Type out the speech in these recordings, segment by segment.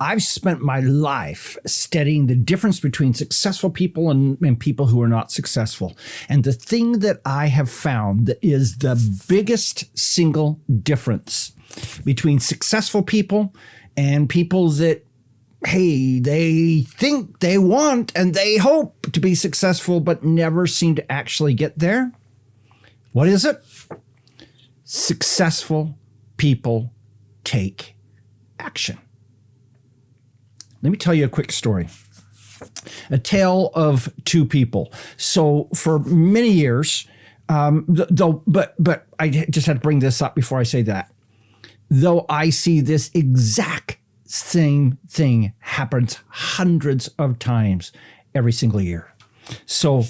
I've spent my life studying the difference between successful people and people who are not successful. And the thing that I have found that is the biggest single difference between successful people and people that, hey, they think they want and they hope to be successful, but never seem to actually get there. What is it? Successful people take action. Let me tell you a quick story. A tale of two people. So for many years, but I just had to bring this up before I say that. Though I see this exact same thing happens hundreds of times every single year. So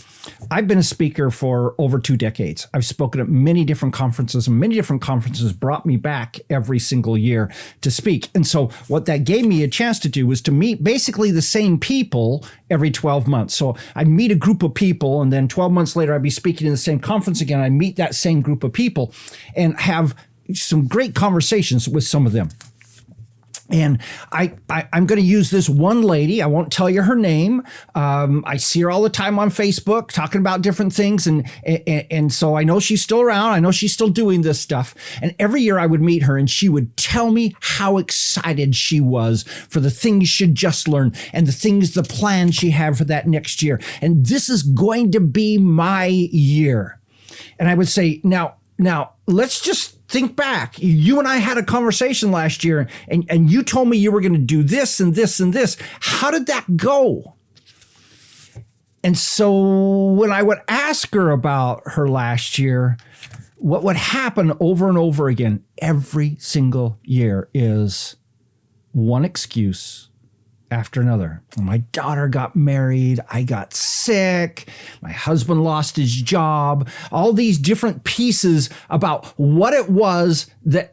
I've been a speaker for over 2 decades. I've spoken at many different conferences, and many different conferences brought me back every single year to speak. And so what that gave me a chance to do was to meet basically the same people every 12 months. So I'd meet a group of people, and then 12 months later, I'd be speaking in the same conference again. I'd meet that same group of people and have some great conversations with some of them. And I'm going to use this one lady. I won't tell you her name. I see her all the time on Facebook talking about different things. And so I know she's still around. I know she's still doing this stuff. And every year I would meet her and she would tell me how excited she was for the things she'd just learned and the plans she had for that next year. And this is going to be my year. And I would say, now, let's just think back. You and I had a conversation last year and you told me you were going to do this and this and this. How did that go? And so when I would ask her about her last year, what would happen over and over again every single year is one excuse after another. My daughter got married. I got sick. My husband lost his job. All these different pieces about what it was that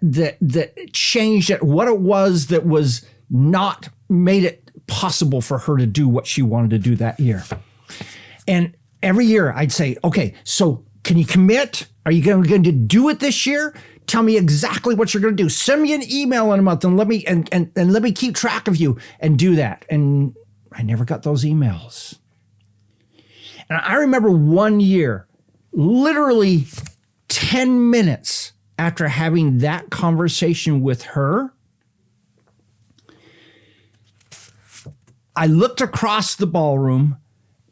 changed it, what it was that was not made it possible for her to do what she wanted to do that year. And every year I'd say, okay, so can you commit? Are you going to do it this year? Tell me exactly what you're going to do. Send me an email in a month and let me keep track of you and do that. And I never got those emails. And I remember one year, literally 10 minutes after having that conversation with her, I looked across the ballroom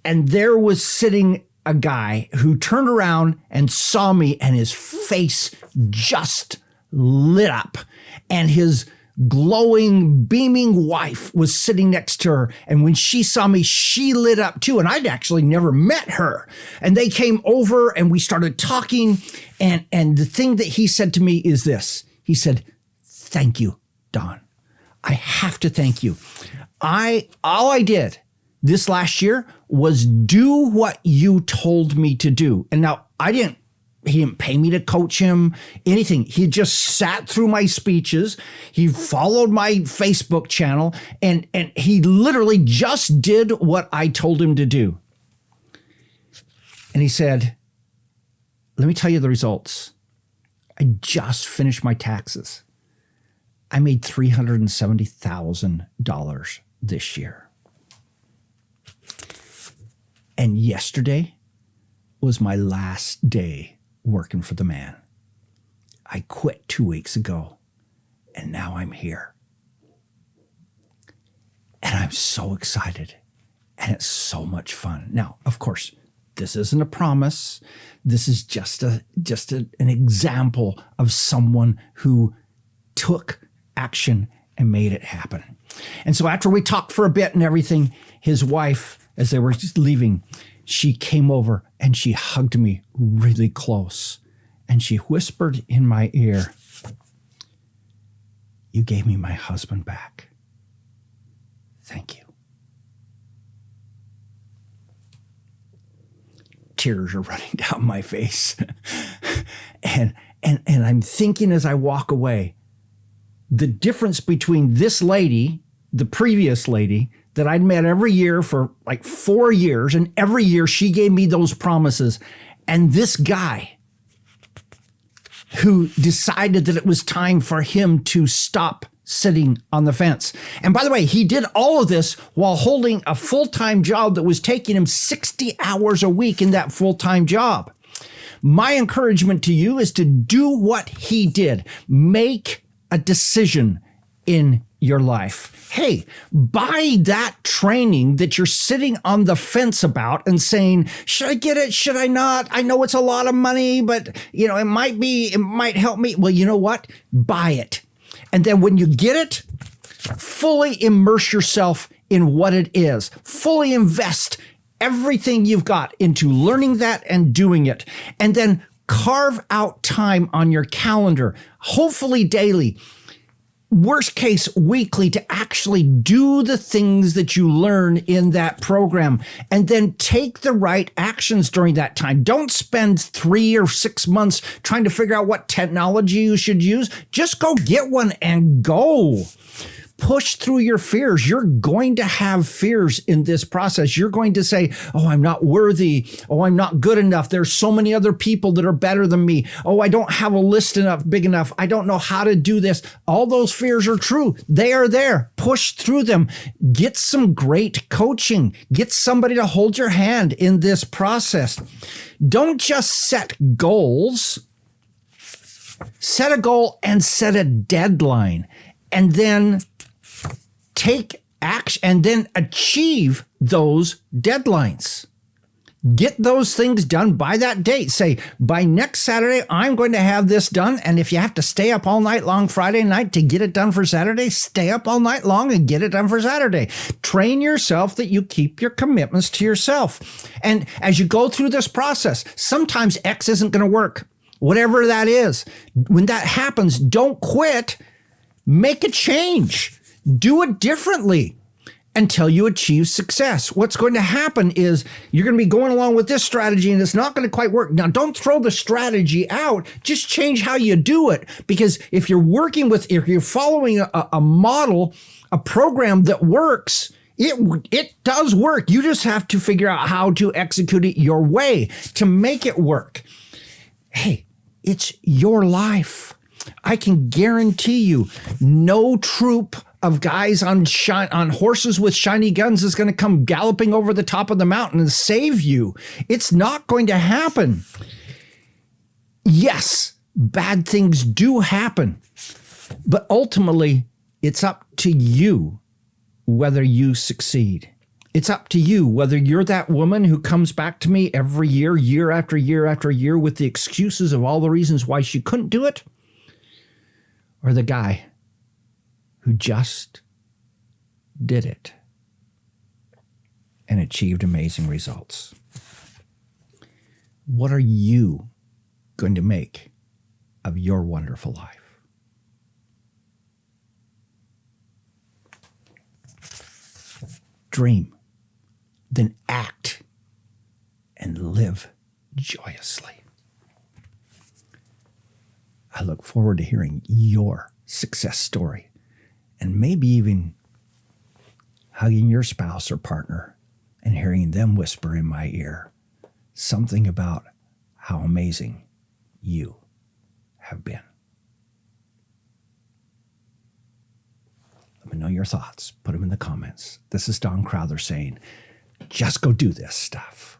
and there was sitting a guy who turned around and saw me and his face just lit up and his glowing, beaming wife was sitting next to her. And when she saw me, she lit up too. And I'd actually never met her. And they came over and we started talking. And the thing that he said to me is this. He said, "Thank you, Don. I have to thank you. All I did this last year was do what you told me to do." And now he didn't pay me to coach him, anything. He just sat through my speeches. He followed my Facebook channel and he literally just did what I told him to do. And he said, "Let me tell you the results. I just finished my taxes. I made $370,000 this year. And yesterday was my last day working for the man. I quit 2 weeks ago, and now I'm here. And I'm so excited, and it's so much fun." Now, of course, this isn't a promise. This is just an example of someone who took action and made it happen. And so after we talked for a bit and everything, his wife, as they were just leaving, she came over and she hugged me really close. And she whispered in my ear, "You gave me my husband back. Thank you." Tears are running down my face. and I'm thinking as I walk away, the difference between this lady, the previous lady, that I'd met every year for like 4 years, and every year she gave me those promises, and this guy who decided that it was time for him to stop sitting on the fence. And by the way, he did all of this while holding a full-time job that was taking him 60 hours a week in that full-time job. My encouragement to you is to do what he did. Make a decision in your life. Hey, buy that training that you're sitting on the fence about and saying, should I get it? Should I not? I know it's a lot of money, but it might help me. Well, you know what? Buy it. And then when you get it, fully immerse yourself in what it is. Fully invest everything you've got into learning that and doing it. And then carve out time on your calendar, hopefully daily, worst case weekly, to actually do the things that you learn in that program, and then take the right actions during that time. Don't spend 3 or 6 months trying to figure out what technology you should use. Just go get one and go. Push through your fears. You're going to have fears in this process. You're going to say, oh, I'm not worthy. Oh, I'm not good enough. There's so many other people that are better than me. Oh, I don't have a list big enough. I don't know how to do this. All those fears are true. They are there. Push through them. Get some great coaching. Get somebody to hold your hand in this process. Don't just set goals. Set a goal and set a deadline. And then take action and then achieve those deadlines. Get those things done by that date. Say, by next Saturday, I'm going to have this done. And if you have to stay up all night long Friday night to get it done for Saturday, stay up all night long and get it done for Saturday. Train yourself that you keep your commitments to yourself. And as you go through this process, sometimes X isn't going to work. Whatever that is, when that happens, don't quit. Make a change. Do it differently until you achieve success. What's going to happen is you're going to be going along with this strategy and it's not going to quite work. Now, don't throw the strategy out. Just change how you do it. Because if you're following a model, a program that works, it does work. You just have to figure out how to execute it your way to make it work. Hey, it's your life. I can guarantee you no troop of guys on horses with shiny guns is going to come galloping over the top of the mountain and save you. It's not going to happen. Yes, bad things do happen, but ultimately it's up to you whether you succeed. It's up to you whether you're that woman who comes back to me every year, year after year after year, with the excuses of all the reasons why she couldn't do it, or the guy who just did it and achieved amazing results. What are you going to make of your wonderful life? Dream, then act, and live joyously. I look forward to hearing your success story, and maybe even hugging your spouse or partner and hearing them whisper in my ear something about how amazing you have been. Let me know your thoughts. Put them in the comments. This is Don Crowther saying, just go do this stuff.